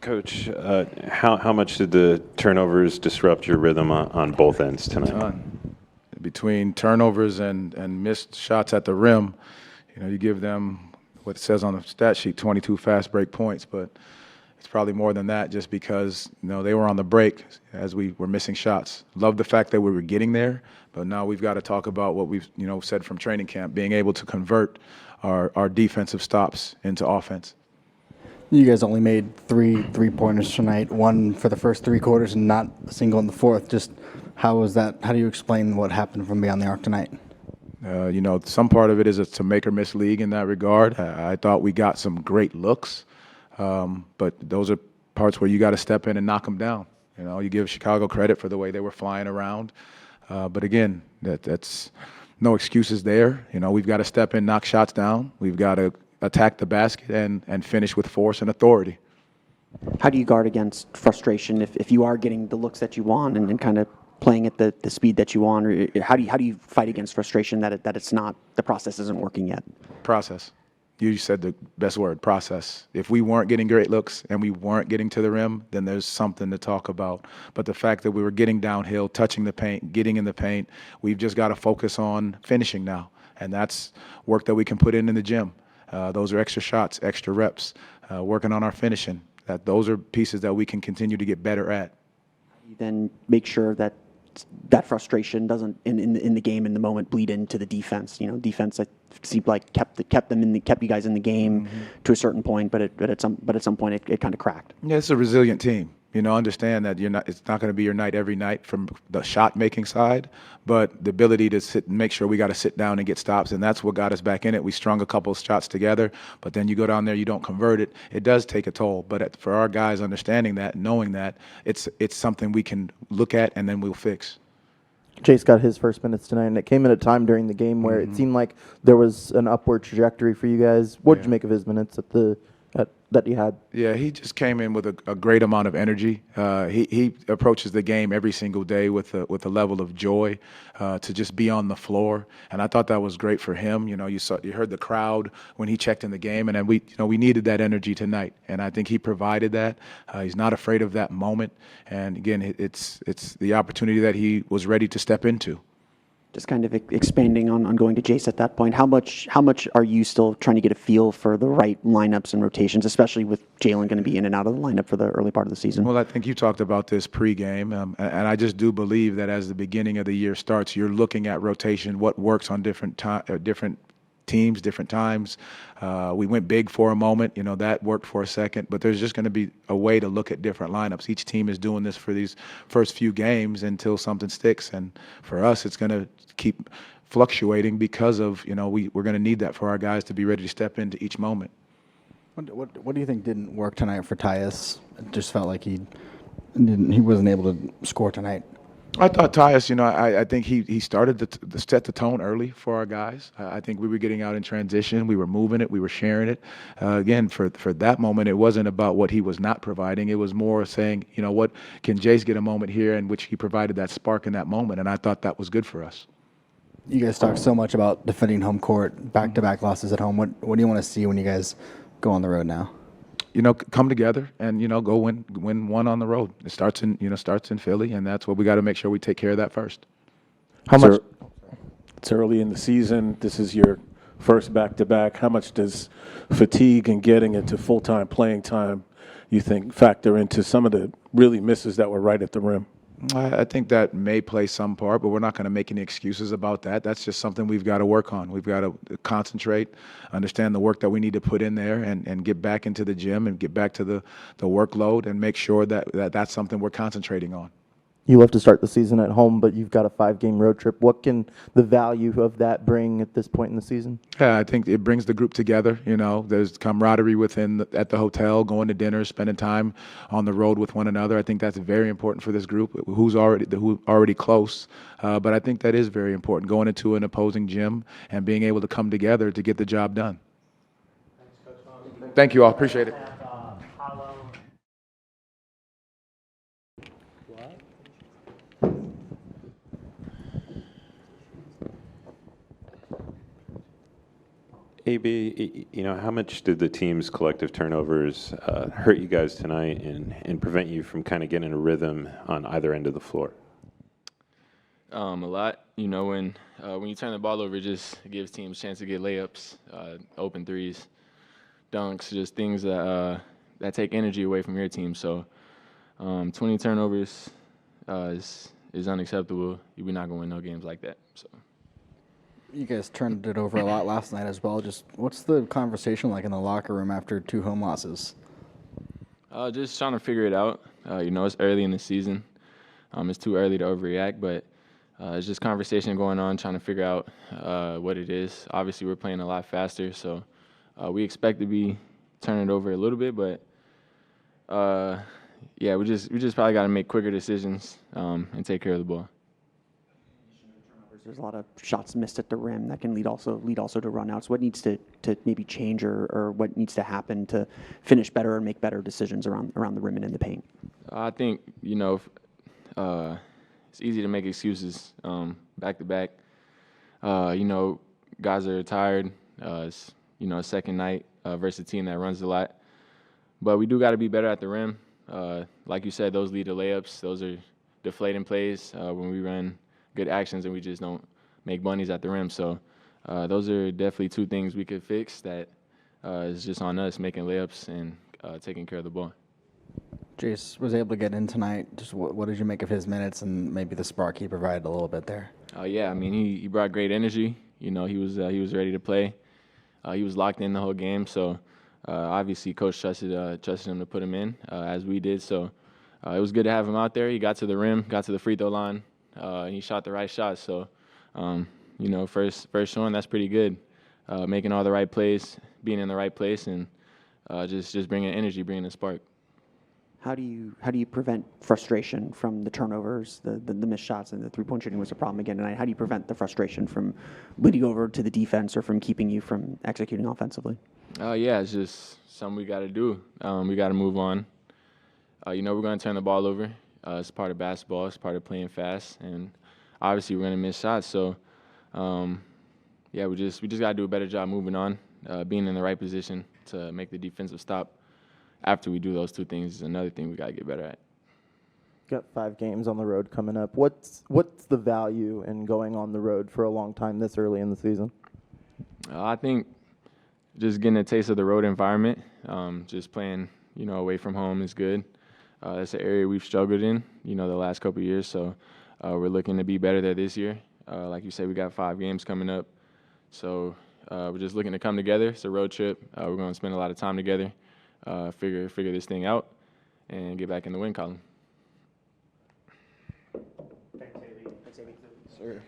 Coach, how much did the turnovers disrupt your rhythm on both ends tonight? Between turnovers and missed shots at the rim, you give them what it says on the stat sheet, 22 fast break points, but it's probably more than that just because, they were on the break as we were missing shots. Love the fact that we were getting there, but now we've got to talk about what we've, said from training camp, being able to convert our defensive stops into offense. You guys only made three-pointers tonight, one for the first three quarters and not a single in the fourth. Just how was that? How do you explain what happened from beyond the arc tonight? Some part of it is it's a make or miss league in that regard. I thought we got some great looks, but those are parts where you got to step in and knock them down. You give Chicago credit for the way they were flying around, but again, that's no excuses there. We've got to step in, knock shots down. We've got to attack the basket and finish with force and authority. How do you guard against frustration if you are getting the looks that you want and kind of playing at the speed that you want? Or how do you fight against frustration that it's not, the process isn't working yet? Process. You said the best word, process. If we weren't getting great looks and we weren't getting to the rim, then there's something to talk about. But the fact that we were getting downhill, touching the paint, getting in the paint, we've just got to focus on finishing now. And that's work that we can put in the gym. Those are extra shots, extra reps, working on our finishing. Those are pieces that we can continue to get better at. You then make sure that frustration doesn't in the game in the moment bleed into the defense. Defense it seemed like kept you guys in the game to a certain point, but at some point it kind of cracked. Yeah, it's a resilient team. Understand that it's not going to be your night every night from the shot making side, but the ability to sit and make sure we got to sit down and get stops, and that's what got us back in it. We strung a couple of shots together, but then you go down there, you don't convert it. It does take a toll, but for our guys understanding that, knowing that, it's something we can look at and then we'll fix. Jace got his first minutes tonight, and it came at a time during the game where it seemed like there was an upward trajectory for you guys. What did you make of his minutes that he had? Yeah, he just came in with a great amount of energy. He approaches the game every single day with a level of joy to just be on the floor, and I thought that was great for him. You heard the crowd when he checked in the game, and then we needed that energy tonight, and I think he provided that. He's not afraid of that moment, and again, it's the opportunity that he was ready to step into. Just kind of expanding on going to Jace at that point, how much are you still trying to get a feel for the right lineups and rotations, especially with Jalen going to be in and out of the lineup for the early part of the season? Well, I think you talked about this pregame, and I just do believe that as the beginning of the year starts, you're looking at rotation, what works on different teams, different times. We went big for a moment, that worked for a second, but there's just going to be a way to look at different lineups. Each team is doing this for these first few games until something sticks, and for us, it's going to keep fluctuating because of, we're going to need that for our guys to be ready to step into each moment. What do you think didn't work tonight for Tyus? It just felt like he wasn't able to score tonight. I thought Tyus, I think he started to set the tone early for our guys. I think we were getting out in transition. We were moving it. We were sharing it. Again, for that moment, it wasn't about what he was not providing. It was more saying, what can Jace get a moment here in which he provided that spark in that moment, and I thought that was good for us. You guys talk so much about defending home court, back-to-back losses at home. What do you want to see when you guys go on the road now? Come together and go win one on the road. It starts in Philly, and that's what we got to make sure we take care of that first. How much? It's early in the season. This is your first back-to-back. How much does fatigue and getting into full-time playing time, you think, factor into some of the really misses that were right at the rim? I think that may play some part, but we're not going to make any excuses about that. That's just something we've got to work on. We've got to concentrate, understand the work that we need to put in there, and get back into the gym and get back to the workload and make sure that that's something we're concentrating on. You love to start the season at home, but you've got a 5-game road trip. What can the value of that bring at this point in the season? Yeah, I think it brings the group together. There's camaraderie at the hotel, going to dinner, spending time on the road with one another. I think that's very important for this group, who's already close. But I think that is very important, going into an opposing gym and being able to come together to get the job done. Thank you all. Appreciate it. AB, how much did the team's collective turnovers hurt you guys tonight and prevent you from kind of getting a rhythm on either end of the floor? A lot. When you turn the ball over, it just gives teams a chance to get layups, open threes, dunks, just things that take energy away from your team. So 20 turnovers is unacceptable. We're not going to win no games like that. So. You guys turned it over a lot last night as well. Just what's the conversation like in the locker room after 2 home losses? Just trying to figure it out. It's early in the season. It's too early to overreact, but it's just conversation going on, trying to figure out what it is. Obviously, we're playing a lot faster, so we expect to be turning it over a little bit, but we just probably got to make quicker decisions and take care of the ball. There's a lot of shots missed at the rim that can lead also to runouts. What needs to maybe change or what needs to happen to finish better and make better decisions around the rim and in the paint? I think it's easy to make excuses back to back. Guys are tired. It's second night versus a team that runs a lot, but we do got to be better at the rim. Like you said, those lead to layups. Those are deflating plays when we run good actions and we just don't make bunnies at the rim. So those are definitely 2 things we could fix that is just on us, making layups and taking care of the ball. Jace was able to get in tonight. Just what did you make of his minutes and maybe the spark he provided a little bit there? He brought great energy. He was ready to play. He was locked in the whole game. So obviously coach trusted him to put him in as we did. So it was good to have him out there. He got to the rim, got to the free throw line. He shot the right shots, so first showing, that's pretty good. Making all the right plays, being in the right place, and just bringing energy, bringing a spark. How do you prevent frustration from the turnovers, the missed shots, and the 3-point shooting was a problem again tonight? How do you prevent the frustration from bleeding over to the defense or from keeping you from executing offensively? It's just something we got to do. We got to move on. We're going to turn the ball over. It's part of basketball. It's part of playing fast, and obviously we're going to miss shots. So, we just got to do a better job moving on, being in the right position to make the defensive stop. After we do those 2 things is another thing we got to get better at. Got 5 games on the road coming up. What's the value in going on the road for a long time this early in the season? I think just getting a taste of the road environment, just playing away from home is good. That's an area we've struggled in, the last couple of years. So we're looking to be better there this year. Like you said, we got 5 games coming up. So we're just looking to come together. It's a road trip. We're going to spend a lot of time together, figure this thing out, and get back in the win column. Thanks, Amy. Sir.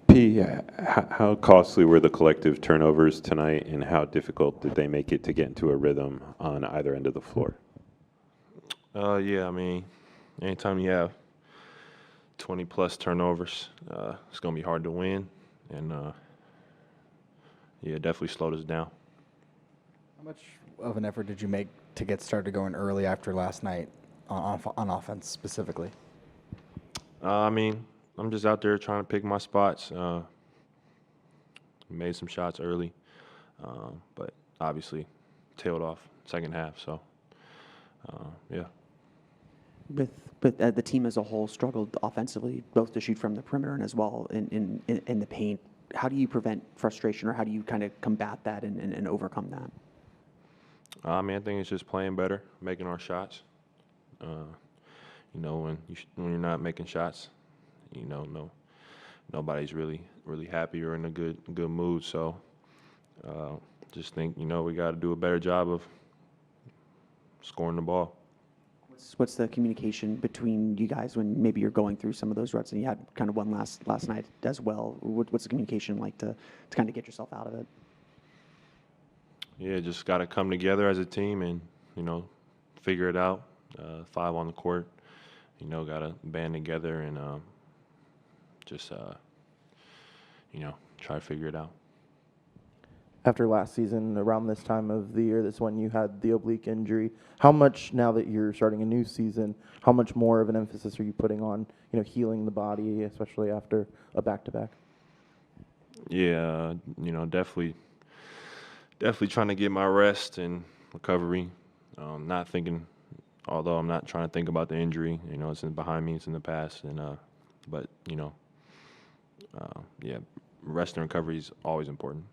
P, how costly were the collective turnovers tonight, and how difficult did they make it to get into a rhythm on either end of the floor? Anytime you have 20-plus turnovers, it's going to be hard to win, and it definitely slowed us down. How much of an effort did you make to get started going early after last night on offense specifically? I'm just out there trying to pick my spots. Made some shots early, but obviously tailed off second half. So, With the team as a whole struggled offensively, both to shoot from the perimeter and as well in the paint. How do you prevent frustration, or how do you kind of combat that and overcome that? I think it's just playing better, making our shots. When you're not making shots, nobody's really happy or in a good mood. So just think, we got to do a better job of scoring the ball. What's the communication between you guys when maybe you're going through some of those ruts, and you had kind of one last night as well? What's the communication like to kind of get yourself out of it? Yeah, just got to come together as a team and, figure it out. 5 on the court, got to band together and just, try to figure it out. after last season, around this time of the year, that's when you had the oblique injury. How much, now that you're starting a new season, how much more of an emphasis are you putting on, healing the body, especially after a back-to-back? Yeah, definitely trying to get my rest and recovery. Not thinking, although I'm not trying to think about the injury. It's behind me, it's in the past, and but yeah, rest and recovery is always important.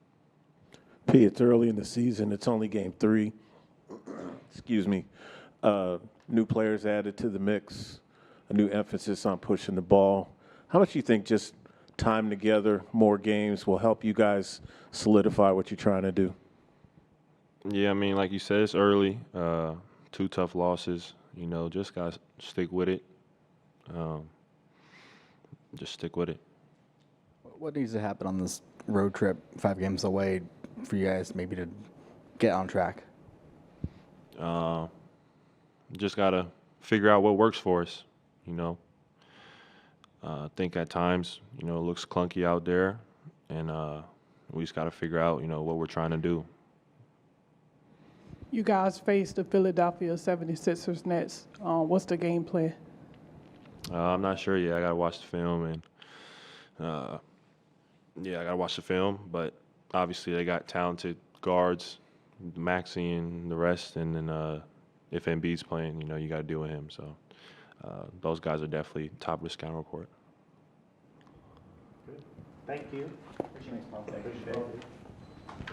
P, it's early in the season. It's only game 3. Excuse me. New players added to the mix, a new emphasis on pushing the ball. How much do you think just time together, more games, will help you guys solidify what you're trying to do? Yeah, I mean, like you said, it's early. 2 tough losses. Just got to stick with it. Just stick with it. What needs to happen on this road trip, 5 games away, for you guys maybe to get on track? Just got to figure out what works for us, I think at times, it looks clunky out there, and we just got to figure out, what we're trying to do. You guys face the Philadelphia 76ers next. What's the game plan? I'm not sure yet. I got to watch the film, and I got to watch the film, but obviously they got talented guards, Maxey and the rest, and then if Embiid's playing, you got to deal with him. So those guys are definitely top of the scouting report. Thank you. Appreciate it.